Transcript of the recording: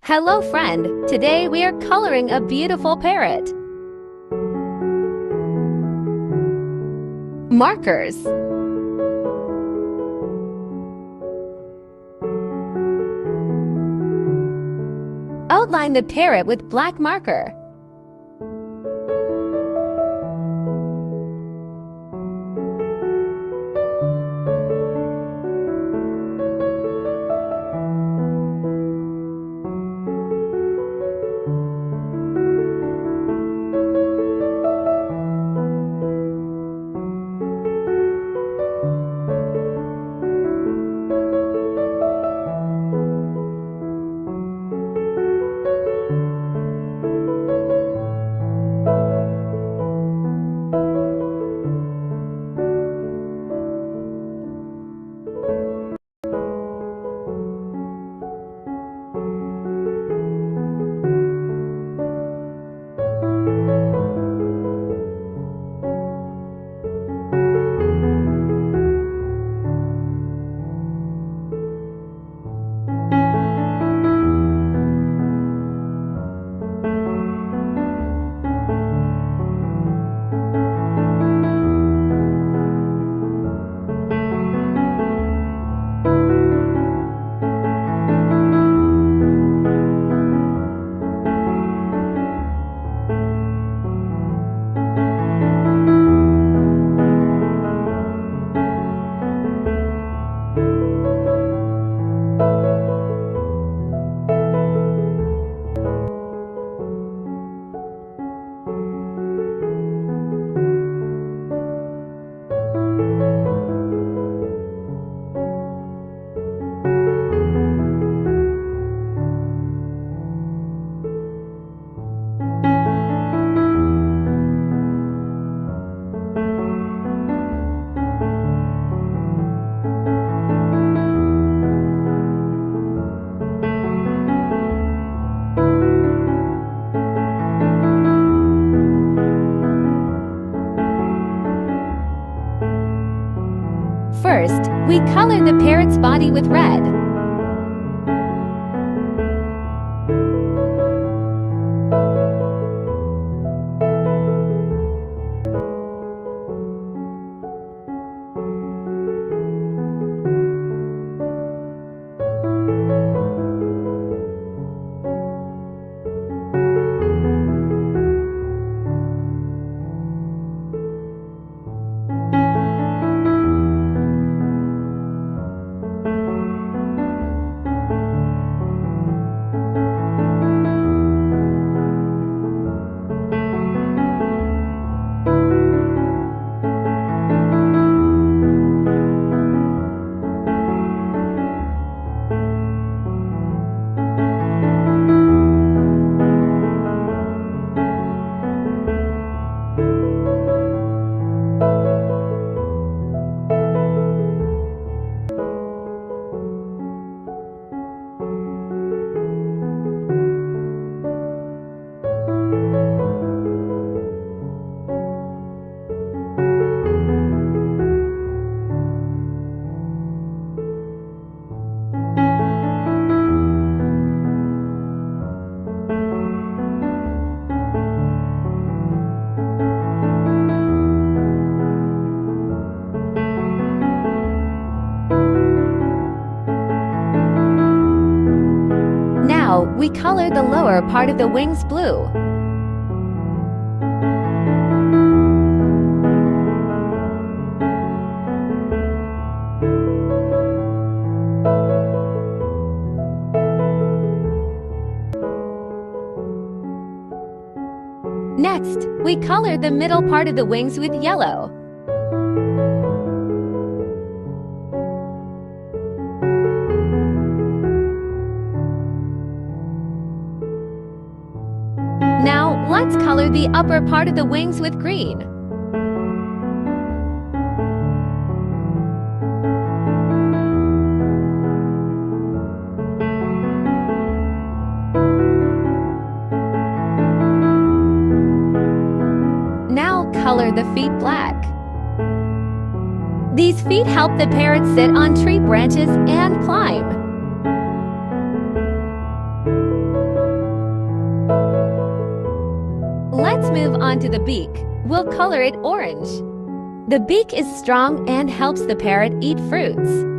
Hello friend, today we are coloring a beautiful parrot. Markers. Outline the parrot with black marker. First, we color the parrot's body with red. Now, we color the lower part of the wings blue. Next, we color the middle part of the wings with yellow. Now, let's color the upper part of the wings with green. Now, color the feet black. These feet help the parrot sit on tree branches and climb. Let's move on to the beak. We'll color it orange. The beak is strong and helps the parrot eat fruits.